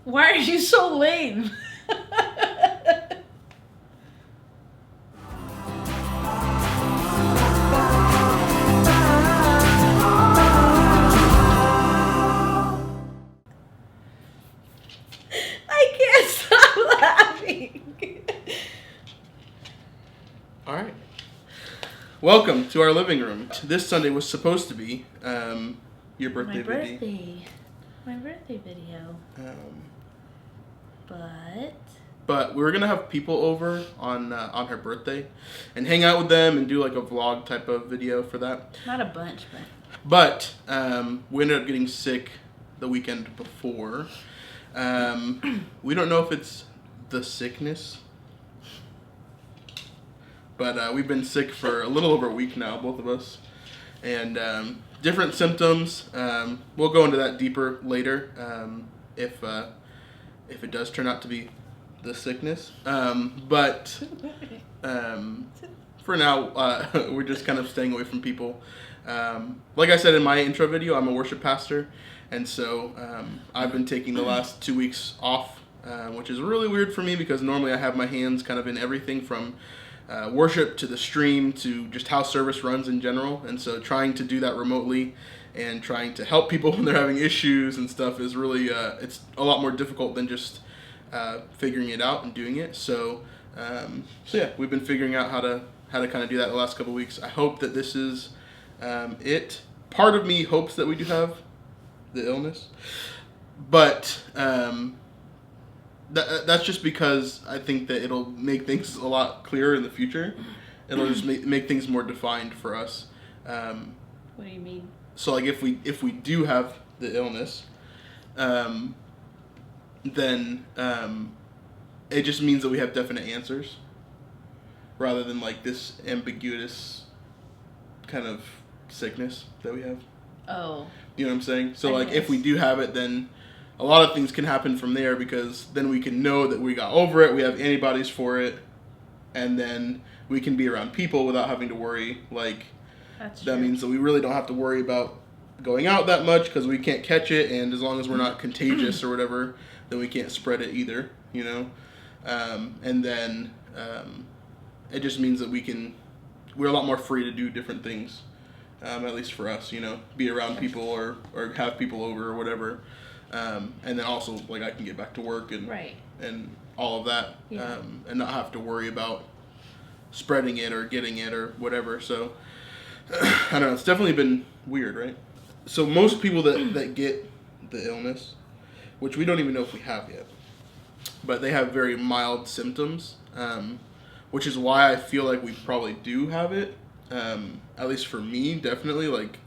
Why are you so lame? I can't stop laughing. All right. Welcome to our living room. This Sunday was supposed to be your birthday video. My birthday video. But we were gonna have people over on her birthday, and hang out with them and do like a vlog type of video for that. Not a bunch, But we ended up getting sick the weekend before. We don't know if it's the sickness, but we've been sick for a little over a week now, both of us, and different symptoms. We'll go into that deeper later if it does turn out to be the sickness. But for now, we're just kind of staying away from people. Like I said in my intro video, I'm a worship pastor, and so I've been taking the last 2 weeks off, which is really weird for me because normally I have my hands kind of in everything from worship to the stream to just how service runs in general. And so trying to do that remotely and trying to help people when they're having issues and stuff is really, it's a lot more difficult than just figuring it out and doing it. So yeah, we've been figuring out how to kind of do that the last couple of weeks. I hope that this is it. Part of me hopes that we do have the illness, but that's just because I think that it'll make things a lot clearer in the future. It'll just make things more defined for us. What do you mean? So like if we do have the illness, then it just means that we have definite answers, rather than like this ambiguous kind of sickness that we have. Oh. You know what I'm saying? So like if we do have it, then a lot of things can happen from there, because then we can know that we got over it, we have antibodies for it, and then we can be around people without having to worry. Like, that means that we really don't have to worry about going out that much because we can't catch it, and as long as we're not contagious or whatever, then we can't spread it either, you know? And then it just means that we're a lot more free to do different things, at least for us, you know, be around people or have people over or whatever. And then also, like, I can get back to work and all of that, and not have to worry about spreading it or getting it or whatever. So, I don't know, it's definitely been weird, right? So most people that get the illness, which we don't even know if we have yet, but they have very mild symptoms, which is why I feel like we probably do have it, at least for me, definitely, like,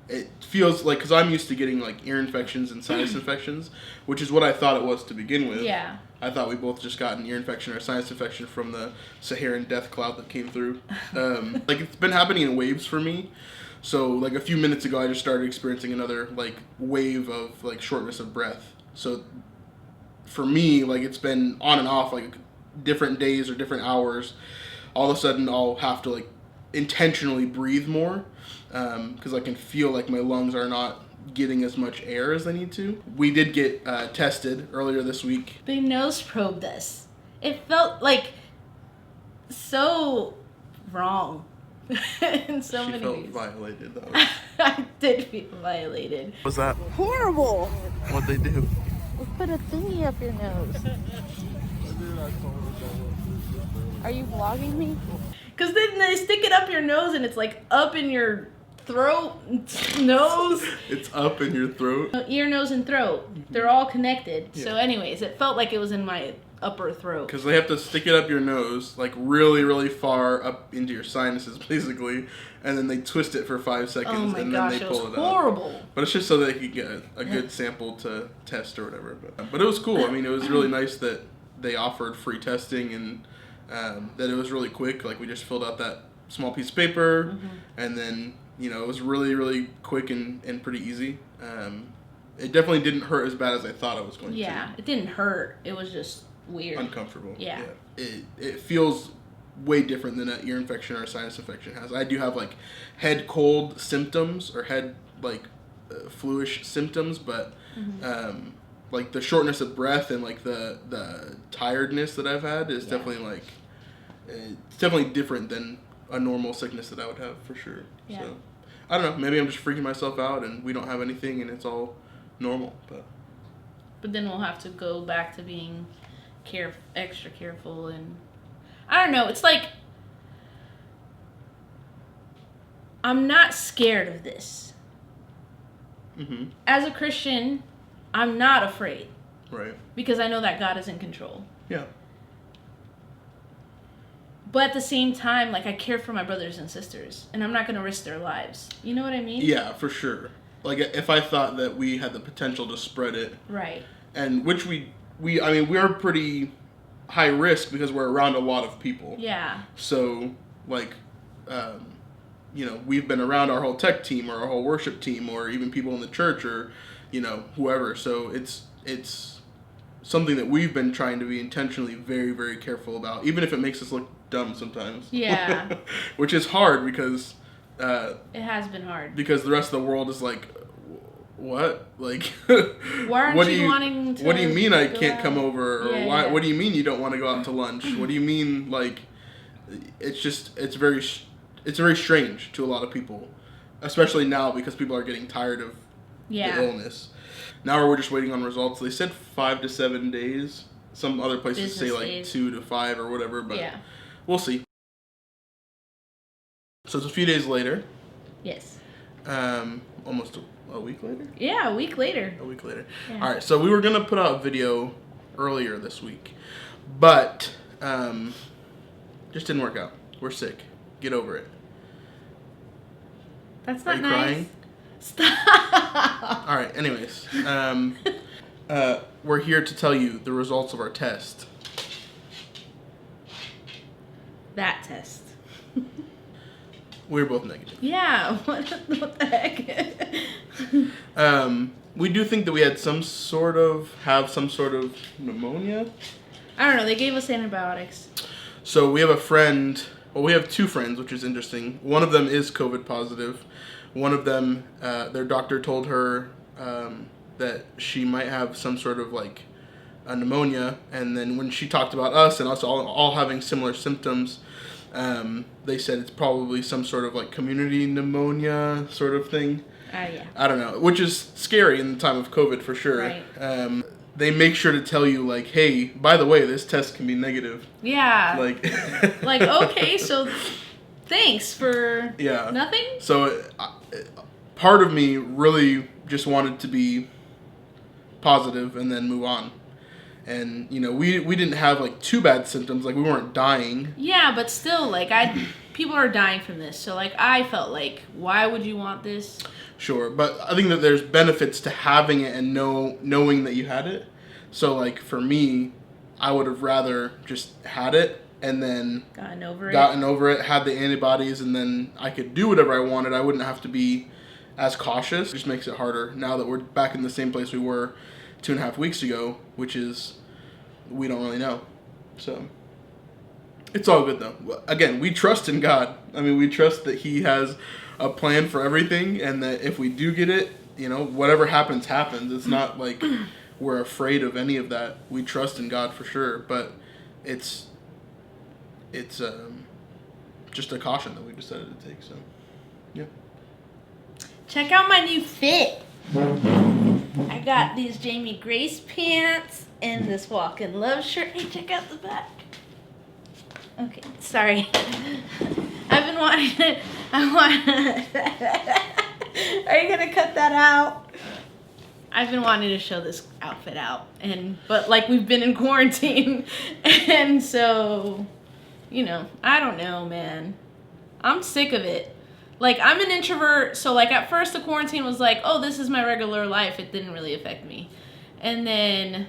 it feels like, because I'm used to getting like ear infections and sinus infections, which is what I thought it was to begin with. Yeah. I thought we both just got an ear infection or sinus infection from the Saharan death cloud that came through. Like, it's been happening in waves for me. So like a few minutes ago, I just started experiencing another like wave of like shortness of breath. So for me, like, it's been on and off, like different days or different hours. All of a sudden, I'll have to like intentionally breathe more, because I can feel like my lungs are not getting as much air as they need to. We did get tested earlier this week. They nose probed us. It felt like so wrong in so many ways. She felt violated, though. I did feel violated. What's that? Horrible. What'd they do? We put a thingy up your nose. Are you vlogging me? Because then they stick it up your nose and it's like up in your throat, nose. It's up in your throat? Ear, nose, and throat. They're all connected. Yeah. So anyways, it felt like it was in my upper throat. Because they have to stick it up your nose, like really, really far up into your sinuses, basically. And then they twist it for 5 seconds, and then they pull it out. Horrible. But it's just so they could get a good sample to test or whatever. But it was cool. I mean, it was really nice that they offered free testing, and that it was really quick. Like, we just filled out that small piece of paper, and then, you know, it was really, really quick and pretty easy. It definitely didn't hurt as bad as I thought it was going to. Yeah, it didn't hurt. It was just weird. Uncomfortable. Yeah. It feels way different than an ear infection or a sinus infection has. I do have, like, head cold symptoms or head, like, flu-ish symptoms, but, like the shortness of breath and like the tiredness that I've had is definitely like it's definitely different than a normal sickness that I would have for sure. Yeah. So I don't know. Maybe I'm just freaking myself out and we don't have anything and it's all normal. But then we'll have to go back to being extra careful, and I don't know. It's like I'm not scared of this. Mm-hmm. As a Christian, I'm not afraid. Right. Because I know that God is in control. Yeah. But at the same time, like, I care for my brothers and sisters, and I'm not going to risk their lives. You know what I mean? Yeah, for sure. Like, if I thought that we had the potential to spread it. Right. And which we're pretty high risk because we're around a lot of people. Yeah. So, like, we've been around our whole tech team or our whole worship team or even people in the church or, whoever. So it's something that we've been trying to be intentionally very, very careful about, even if it makes us look dumb sometimes. Yeah. Which is hard because... it has been hard. Because the rest of the world is like, what? Like, why aren't you wanting to... What do you mean I can't come over? Or what do you mean you don't want to go out to lunch? What do you mean, like... It's very strange to a lot of people, especially now because people are getting tired of the illness. Now we're just waiting on results. They said 5 to 7 days. Some other places say like days. 2 to 5 or whatever, but we'll see. So it's a few days later. Yes. Almost a week later? Yeah, a week later. A week later. Yeah. All right, so we were going to put out a video earlier this week, but just didn't work out. We're sick. Get over it. That's not nice. Crying? Stop. All right. Anyways, we're here to tell you the results of our test. That test. We were both negative. Yeah. What the heck? We do think that we had some sort of pneumonia. I don't know. They gave us antibiotics. So we have a friend. Well, we have 2 friends, which is interesting. One of them is COVID positive. One of them, their doctor told her that she might have some sort of like a pneumonia. And then when she talked about us and us all having similar symptoms, they said it's probably some sort of like community pneumonia sort of thing. Yeah. I don't know, which is scary in the time of COVID for sure. Right. They make sure to tell you, like, hey, by the way, this test can be negative. Yeah. Like, okay, so thanks for nothing? So part of me really just wanted to be positive and then move on. And, we didn't have, like, too bad symptoms. Like, we weren't dying. Yeah, but still, like, people are dying from this. So, like, I felt like, why would you want this? Sure, but I think that there's benefits to having it and knowing that you had it. So, like, for me, I would have rather just had it and then gotten over it, had the antibodies, and then I could do whatever I wanted. I wouldn't have to be as cautious. It just makes it harder now that we're back in the same place we were 2.5 weeks ago, which is we don't really know. So it's all good, though. Again, we trust in God. I mean, we trust that He has a plan for everything, and that if we do get it, whatever happens. It's not like we're afraid of any of that. We trust in God for sure, but it's just a caution that we decided to take. So, yeah. Check out my new fit. I got these Jamie Grace pants and this Walk in Love shirt. Hey, check out the back. Okay, sorry. I've been wanting to... Are you going to cut that out? I've been wanting to show this outfit out. But, like, we've been in quarantine. And so, I don't know, man. I'm sick of it. Like, I'm an introvert. So, like, at first the quarantine was like, oh, this is my regular life. It didn't really affect me. And then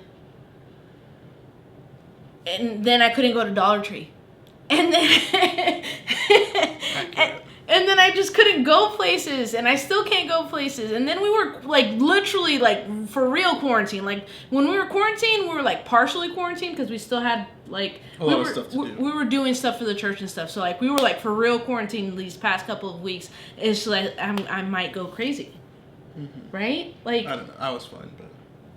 I couldn't go to Dollar Tree. And then and then I just couldn't go places, and I still can't go places. And then we were like literally like for real quarantine. Like when we were quarantined, we were like partially quarantined because we still had like we were doing stuff for the church and stuff. So like we were like for real quarantine these past couple of weeks. It's like I might go crazy, right? Like I don't know. I was fine, but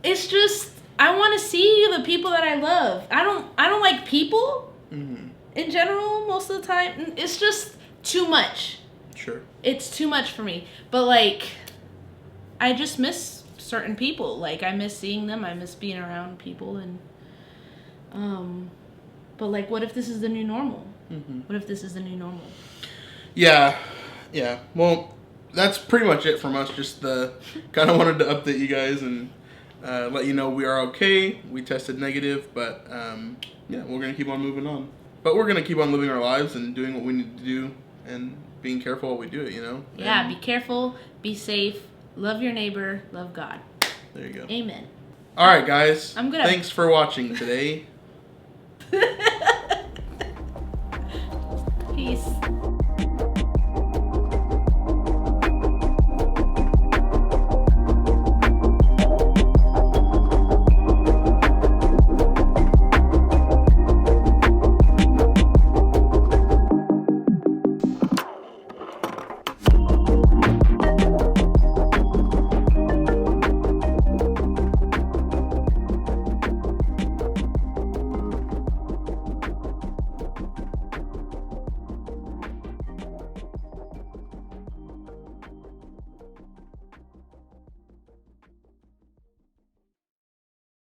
it's just I want to see the people that I love. I don't like people in general most of the time. It's just too much. Sure. It's too much for me. But like, I just miss certain people. Like, I miss seeing them. I miss being around people. And but like, what if this is the new normal? What if this is the new normal? Yeah. Well, that's pretty much it from us. Just kind of wanted to update you guys and let you know we are okay. We tested negative, but yeah, we're gonna keep on moving on. But we're gonna keep on living our lives and doing what we need to do and being careful while we do it. You know. Yeah. Be careful. Be safe. Love your neighbor. Love God. There you go. Amen. All right, guys. I'm good. Thanks for watching today. Peace.